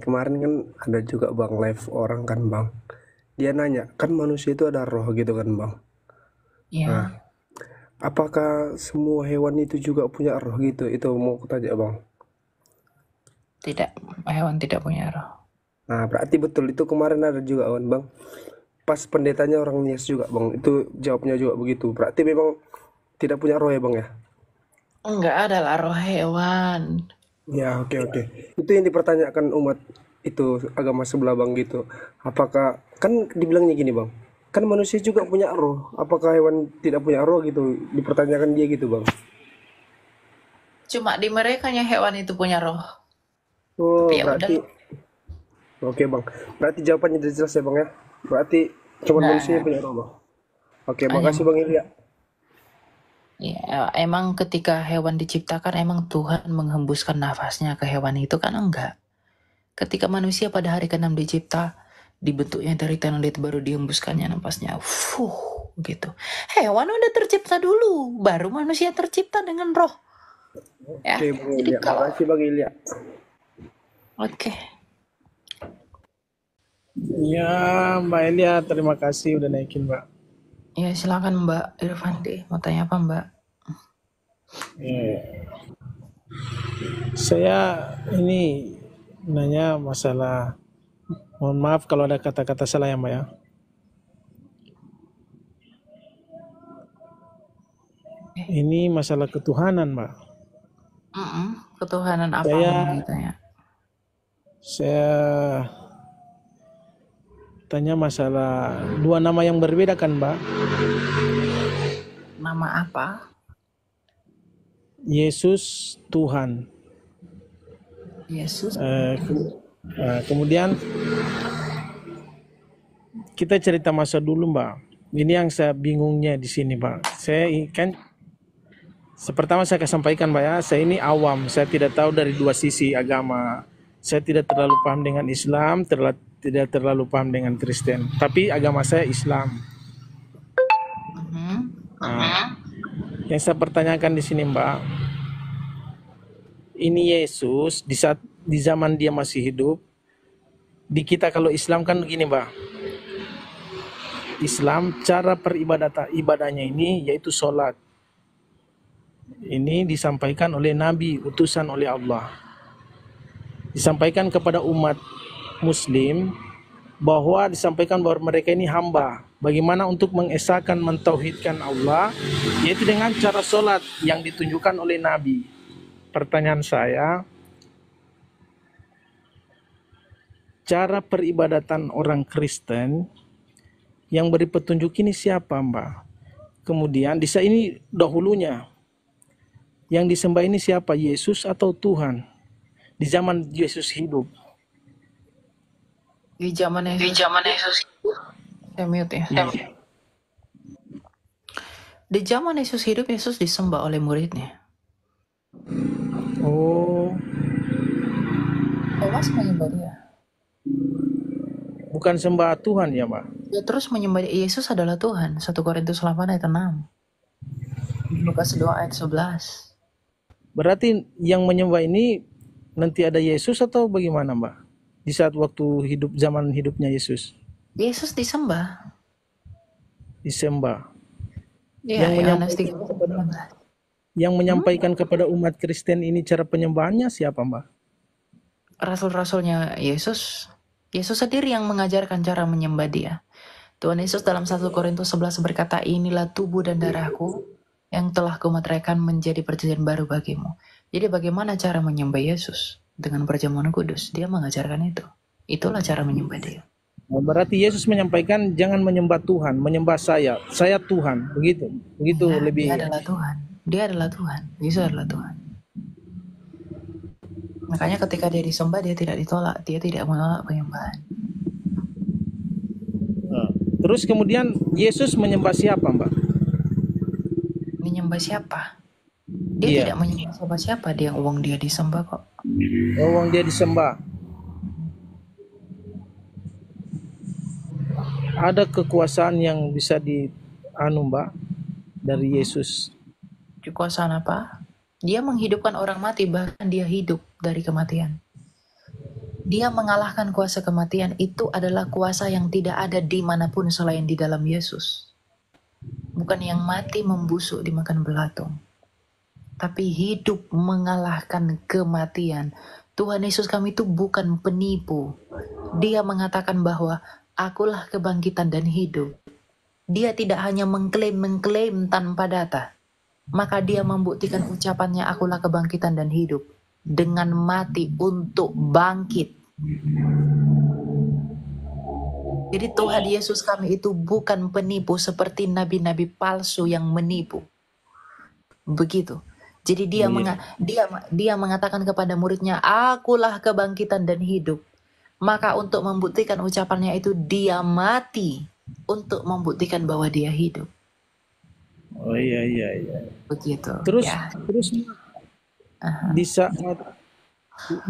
kemarin kan ada juga bang live orang kan bang. Dia nanya, kan manusia itu ada roh gitu kan bang. Ya, Nah, apakah semua hewan itu juga punya roh gitu? Itu mau aku tanya bang. tidak. Hewan tidak punya roh. Nah, berarti betul itu kemarin ada juga kan bang. Pas pendetanya orang Nias juga bang. Itu jawabnya juga begitu. Berarti memang tidak punya roh ya bang ya? Enggak ada lah roh hewan. Ya, oke oke. Itu yang dipertanyakan umat itu agama sebelah bang gitu. Apakah kan dibilangnya gini bang? Kan manusia juga punya roh. Apakah hewan tidak punya roh gitu? Dipertanyakan dia gitu bang. Cuma di mereka yang hewan itu punya roh. Tapi Oh, ya udah. berarti oke bang. Berarti jawabannya sudah jelas ya bang ya. Berarti cuma manusia yang Enggak. punya roh bang. Oke, Hanya makasih bang Ilya. ya, emang ketika hewan diciptakan emang Tuhan menghembuskan nafasnya ke hewan itu kan enggak. Ketika manusia pada hari ke-6 dicipta, dibentuknya dari tanah liat baru dihembuskannya napasnya. Gitu. Hewan udah tercipta dulu, baru manusia tercipta dengan roh. Ya, Oke bang jadi Ilya. kalau Makasih bang Ilya. oke. Ya, Mbak Elia, terima kasih udah naikin, Mbak. Ya silakan Mbak Irfandi, mau tanya apa Mbak? Ya. Saya ini nanya masalah, mohon maaf kalau ada kata-kata salah ya, Mbak ya. Ini masalah ketuhanan, Mbak. Ketuhanan apa Saya mau ditanya? saya tanya masalah dua nama yang berbeda kan, Mbak? Nama apa? Yesus Tuhan. Yesus. Kemudian kita cerita masa dulu, Mbak. Ini yang saya bingungnya di sini, Pak. Saya kan pertama saya akan sampaikan, Mbak ya, saya ini awam, saya tidak tahu dari dua sisi agama. Saya tidak terlalu paham dengan Islam, tidak terlalu paham dengan Kristen. Tapi agama saya Islam. Nah, yang saya pertanyakan di sini, Mbak, ini Yesus di zaman dia masih hidup, di kita kalau Islam kan begini, Mbak. Islam cara ibadahnya ini yaitu sholat. Ini disampaikan oleh Nabi, utusan oleh Allah. Disampaikan kepada umat Muslim bahwa disampaikan bahwa mereka ini hamba. Bagaimana untuk mengesahkan, mentauhidkan Allah, yaitu dengan cara sholat yang ditunjukkan oleh Nabi. Pertanyaan saya, cara peribadatan orang Kristen yang beri petunjuk ini siapa, Mbak? Kemudian di ini dahulunya yang disembah ini siapa? Yesus atau Tuhan? Di zaman Yesus hidup. Di zaman Yesus. Saya mute ya. Di zaman Yesus hidup, Yesus disembah oleh muridnya. Oh. Ewas menyembah dia. Bukan sembah Tuhan ya, Mbak? Ya terus menyembah Yesus adalah Tuhan. 1 Korintus 8 ayat 6. Lukas 2 ayat 11. Berarti yang menyembah ini nanti ada Yesus atau bagaimana, Mbak? Di saat waktu zaman hidupnya Yesus. Yesus disembah. Disembah. Ya, yang menyampaikan kepada umat Kristen ini cara penyembahannya siapa, Mbak? Rasul-rasulnya Yesus. Yesus sendiri yang mengajarkan cara menyembah dia. Tuhan Yesus dalam 1 Korintus 11 berkata, inilah tubuh dan darahku yang telah kumeteraikan menjadi perjanjian baru bagimu. Jadi bagaimana cara menyembah Yesus? Dengan perjamuan kudus. Dia mengajarkan itu. Itulah cara menyembah dia. Berarti Yesus menyampaikan jangan menyembah Tuhan, menyembah saya. Saya Tuhan. Begitu ya, lebih. Dia adalah Tuhan. Dia adalah Tuhan. Yesus adalah Tuhan. Makanya ketika dia disembah, dia tidak ditolak. Dia tidak menolak penyembahan. Terus kemudian Yesus menyembah siapa, Mbak? Menyembah siapa? Dia tidak menyembah siapa-siapa. Dia uang dia disembah kok. Uang dia disembah. Ada kekuasaan yang bisa Mbak, dari Yesus. Kekuasaan apa? Dia menghidupkan orang mati, bahkan dia hidup dari kematian. Dia mengalahkan kuasa kematian. Itu adalah kuasa yang tidak ada dimanapun selain di dalam Yesus. Bukan yang mati membusuk dimakan belatung, tapi hidup mengalahkan kematian. Tuhan Yesus kami itu bukan penipu. Dia mengatakan bahwa akulah kebangkitan dan hidup. Dia tidak hanya mengklaim tanpa data. Maka dia membuktikan ucapannya akulah kebangkitan dan hidup dengan mati untuk bangkit. Jadi Tuhan Yesus kami itu bukan penipu seperti nabi-nabi palsu yang menipu. Begitu. Jadi dia mengatakan kepada muridnya, akulah kebangkitan dan hidup. Maka untuk membuktikan ucapannya itu dia mati untuk membuktikan bahwa dia hidup. Oh iya. Begitu. Terus Ya. di saat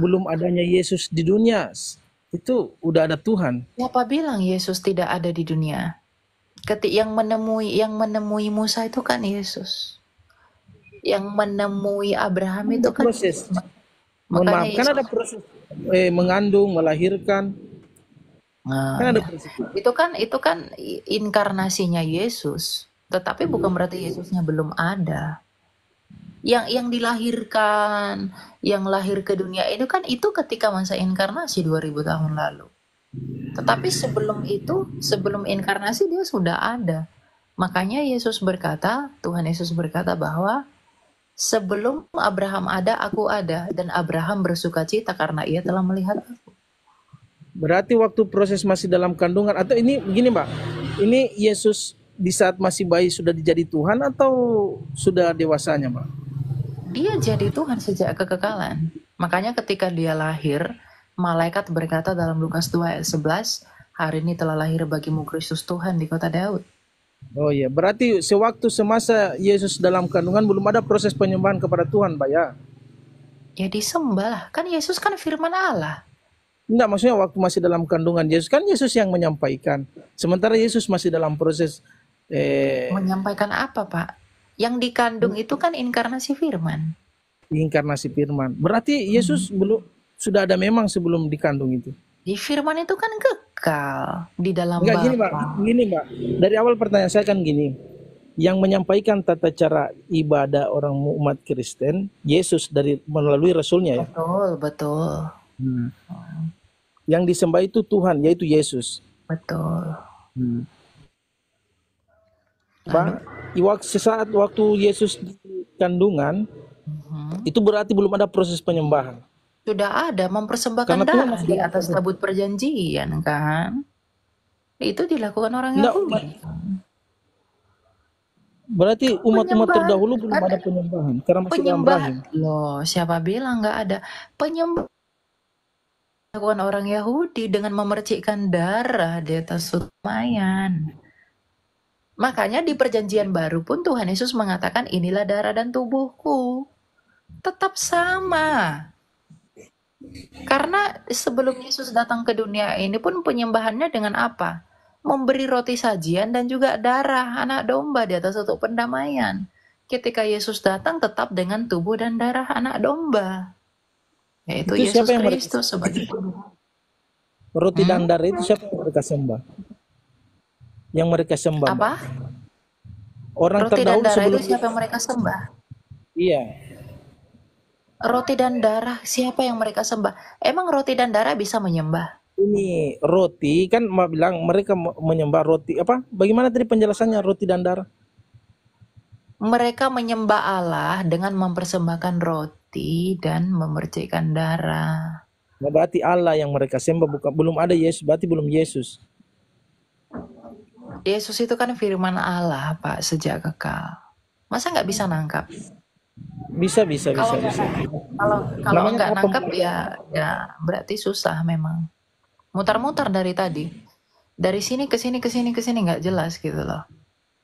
belum adanya Yesus di dunia, itu udah ada Tuhan. Siapa bilang Yesus tidak ada di dunia? Yang menemui Musa itu kan Yesus. Yang menemui Abraham itu kan Proses. Mohon makanya maaf, kan Yesus. ada proses mengandung, melahirkan. Nah, Kan ada ya. proses. Itu kan inkarnasinya Yesus. Tetapi bukan berarti Yesusnya belum ada. Yang dilahirkan, yang lahir ke dunia itu kan itu ketika masa inkarnasi 2000 tahun lalu. Tetapi sebelum inkarnasi dia sudah ada. Makanya Tuhan Yesus berkata bahwa sebelum Abraham ada, aku ada. Dan Abraham bersukacita karena ia telah melihat aku. Berarti waktu proses masih dalam kandungan, atau ini begini Mbak, ini Yesus di saat masih bayi sudah dijadi Tuhan atau sudah dewasanya Mbak? Dia jadi Tuhan sejak kekekalan. Makanya ketika dia lahir, malaikat berkata dalam Lukas 2 ayat 11, hari ini telah lahir bagimu Kristus Tuhan di kota Daud. Oh iya, berarti sewaktu semasa Yesus dalam kandungan belum ada proses penyembahan kepada Tuhan Mbak ya? Ya disembah lah. Kan Yesus kan firman Allah. Enggak, maksudnya waktu masih dalam kandungan Yesus, kan Yesus yang menyampaikan. Sementara Yesus masih dalam proses Menyampaikan apa Pak? Yang dikandung itu kan inkarnasi firman. inkarnasi firman. Berarti Yesus belum sudah ada memang sebelum dikandung itu. Di firman itu kan kekal di dalam Enggak, Bapa. gini Mbak. Dari awal pertanyaan saya kan gini. Yang menyampaikan tata cara ibadah orang umat Kristen, Yesus melalui rasulnya ya. Betul. Yang disembah itu Tuhan, yaitu Yesus. Betul. Pak, sesaat waktu Yesus di kandungan, itu berarti belum ada proses penyembahan. Sudah ada mempersembahkan Karena Tuhan darah masih di dalam atas tabut perjanjian kan. Itu dilakukan orang Enggak, Yahudi. Berarti umat-umat Penyembah- terdahulu belum ada penyembahan karena masih dalam rahim. Loh, siapa bilang nggak ada penyembah? Dilakukan orang Yahudi dengan memercikkan darah di atas mayat. Makanya di perjanjian baru pun Tuhan Yesus mengatakan inilah darah dan tubuhku. Tetap sama. Karena sebelum Yesus datang ke dunia ini pun penyembahannya dengan apa? Memberi roti sajian dan juga darah anak domba di atas untuk pendamaian. Ketika Yesus datang tetap dengan tubuh dan darah anak domba. Yaitu Itu Yesus siapa yang Kristus sebagai Tuhan. Roti dan darah itu siapa yang mereka sembah? Yang mereka sembah. Apa? Orang Roti dan terdahulu darah sebelum itu siapa yang mereka sembah? Iya. Roti dan darah siapa yang mereka sembah? Emang roti dan darah bisa menyembah? Ini roti kan Mbak bilang mereka menyembah roti apa? Bagaimana tadi penjelasannya roti dan darah? Mereka menyembah Allah dengan mempersembahkan roti dan memercikkan darah. Nah, berarti Allah yang mereka sembah, bukan belum ada Yesus, berarti belum Yesus. Yesus itu kan firman Allah, Pak, sejak kekal. Masa nggak bisa nangkap? Bisa. Kalau Namanya nggak apa, nangkap Mbak? ya berarti susah memang. Mutar-mutar dari tadi. Dari sini ke sini nggak jelas gitu loh.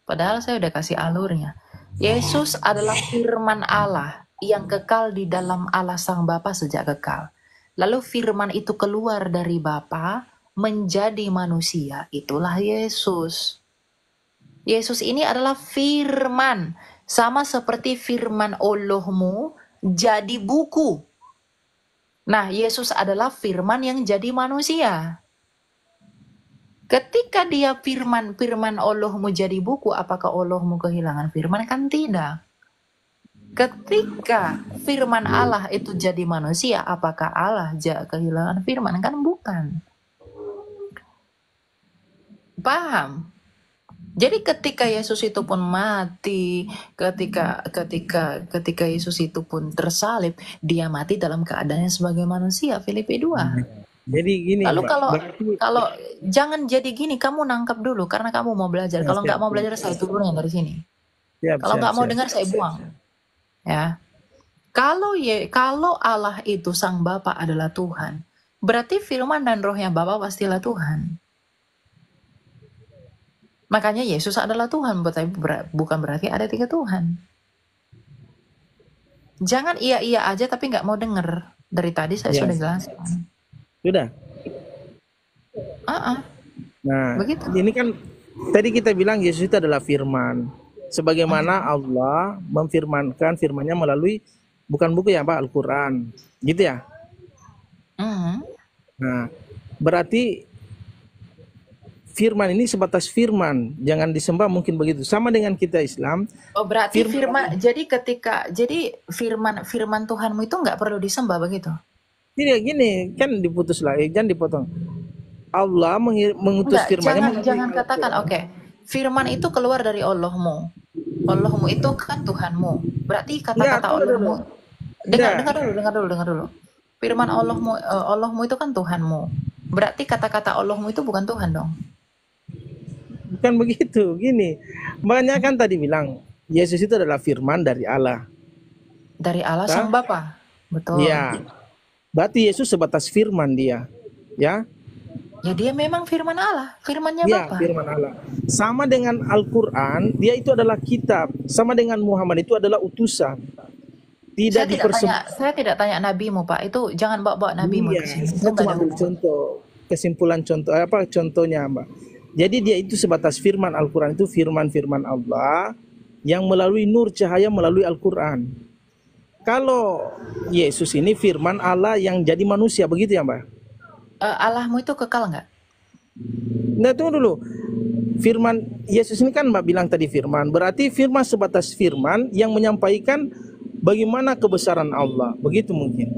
Padahal saya udah kasih alurnya. Yesus adalah firman Allah yang kekal di dalam Allah Sang Bapa sejak kekal. Lalu firman itu keluar dari Bapa menjadi manusia. Itulah Yesus. Yesus ini adalah firman. Sama seperti firman Allahmu jadi buku. Nah, Yesus adalah firman yang jadi manusia. Ketika dia firman Allahmu jadi buku, apakah Allahmu kehilangan firman? Kan tidak. Ketika firman Allah itu jadi manusia, apakah Allah kehilangan firman? Kan bukan. Paham? Jadi ketika Yesus itu pun mati, ketika Yesus itu pun tersalib, dia mati dalam keadaannya sebagai manusia. Filipi 2. Jadi gini, Lalu Mbak. kalau Berarti kalau jangan jadi gini, kamu nangkap dulu karena kamu mau belajar. ya, Kalau nggak siap, mau belajar, saya turunin dari sini. siap, Kalau siap, nggak mau siap. dengar, saya buang. Ya. Kalau Allah itu Sang Bapa adalah Tuhan, berarti firman dan rohnya Bapa pastilah Tuhan. Makanya Yesus adalah Tuhan, bukan berarti ada 3 Tuhan. Jangan iya aja tapi nggak mau denger. Dari tadi saya Ya, sudah jelaskan. sudah. Nah, Begitu. ini kan tadi kita bilang Yesus itu adalah firman. Sebagaimana Allah memfirmankan firman-Nya melalui bukan buku ya, Pak, Al-Qur'an. Gitu ya. Nah, berarti firman ini sebatas firman, jangan disembah, mungkin begitu. Sama dengan kita Islam. Oh, berarti firman. Jadi firman Tuhanmu itu nggak perlu disembah begitu? Tidak, gini, kan diputus lagi, jangan dipotong. Allah mengutus Enggak, firman-Nya jangan katakan oke. Firman itu keluar dari Allahmu. Allahmu itu kan Tuhanmu. Berarti kata-kata Allahmu. Dengar dulu. Firman Allahmu itu kan Tuhanmu. Berarti kata-kata Allahmu itu bukan Tuhan dong. Bukan begitu, gini. Makanya kan tadi bilang Yesus itu adalah firman dari Allah. Dari Allah Sang Bapa. Betul. Ya. Berarti Yesus sebatas firman dia. Ya. Ya dia memang firman Allah, firmannya Ya, Bapa. firman Allah. Sama dengan Al-Qur'an, dia itu adalah kitab. Sama dengan Muhammad itu adalah utusan. Saya tidak tanya nabimu, Pak. Itu jangan bawa nabimu ke sini. Saya cuma ambil contoh, kesimpulan contohnya, Mbak. Jadi dia itu sebatas firman. Al-Qur'an itu firman-firman Allah yang melalui nur cahaya melalui Al-Qur'an. Kalau Yesus ini firman Allah yang jadi manusia, begitu ya, Mbak? Allahmu itu kekal nggak? Nah, tunggu dulu. Firman Yesus ini kan Mbak bilang tadi firman. Berarti firman sebatas firman yang menyampaikan bagaimana kebesaran Allah. Begitu mungkin.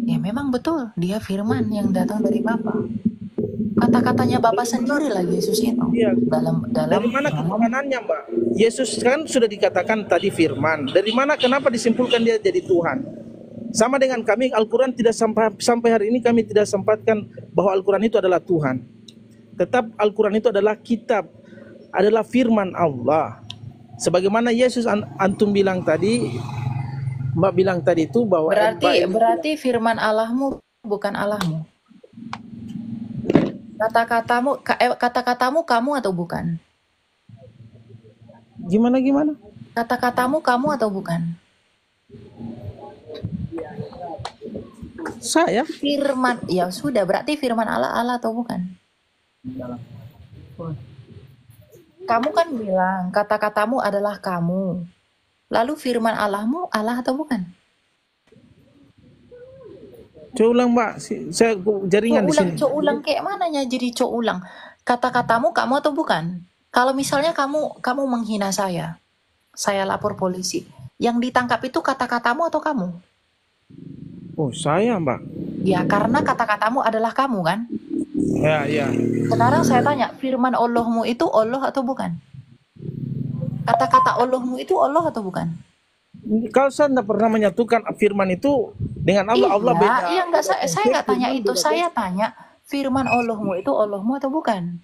Ya memang betul. Dia firman yang datang dari Bapa. Kata-katanya Bapa sendiri lah Yesus itu. Iya. Dari mana keturunannya, Mbak? Yesus kan sudah dikatakan tadi firman. Dari mana, kenapa disimpulkan dia jadi Tuhan? Sama dengan kami, Al-Quran tidak sampai hari ini kami tidak sempatkan bahwa Al-Quran itu adalah Tuhan. Tetap Al-Quran itu adalah kitab, adalah firman Allah. Sebagaimana Yesus antum bilang tadi, Mbak bilang tadi itu bahwa berarti firman Allahmu bukan Allahmu. Kata-katamu kamu atau bukan? Gimana? Kata-katamu kamu atau bukan? Saya. Firman, ya sudah, berarti firman Allah atau bukan? Kamu kan bilang kata-katamu adalah kamu. Lalu firman Allahmu Allah atau bukan? Coba ulang, Mbak. Saya jaringan di sini. Coba ulang kayak mananya jadi coba ulang. Kata-katamu kamu atau bukan? Kalau misalnya kamu menghina saya lapor polisi. Yang ditangkap itu kata-katamu atau kamu? Oh, saya, Mbak. Ya, karena kata-katamu adalah kamu kan? Ya. Sekarang saya tanya, firman Allahmu itu Allah atau bukan? Kata-kata Allahmu itu Allah atau bukan? Kalau saya tidak pernah menyatukan firman itu dengan Allah. Allah beda. Iya, enggak, saya nggak tanya itu. Saya tanya, firman Allahmu itu Allahmu atau bukan?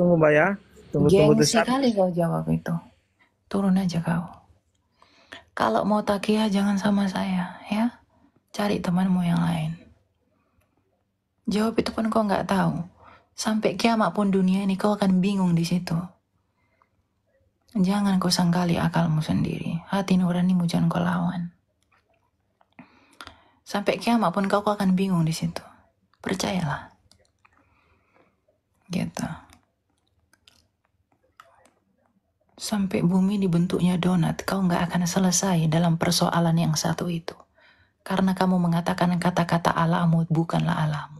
Tunggu, Mbak ya. Tunggu. Gengsi kali kau jawab itu. Turun aja kau. Kalau mau takiyah jangan sama saya, ya. Cari temanmu yang lain. Jawab itu pun kau nggak tahu. Sampai kiamat pun dunia ini kau akan bingung di situ. Jangan kau sangkali akalmu sendiri. Hati nuranimu jangan kau lawan. Sampai kiamat pun kau akan bingung di situ. Percayalah. Gitu. Sampai bumi dibentuknya donat, kau nggak akan selesai dalam persoalan yang satu itu. Karena kamu mengatakan kata-kata Allahmu bukanlah Allahmu.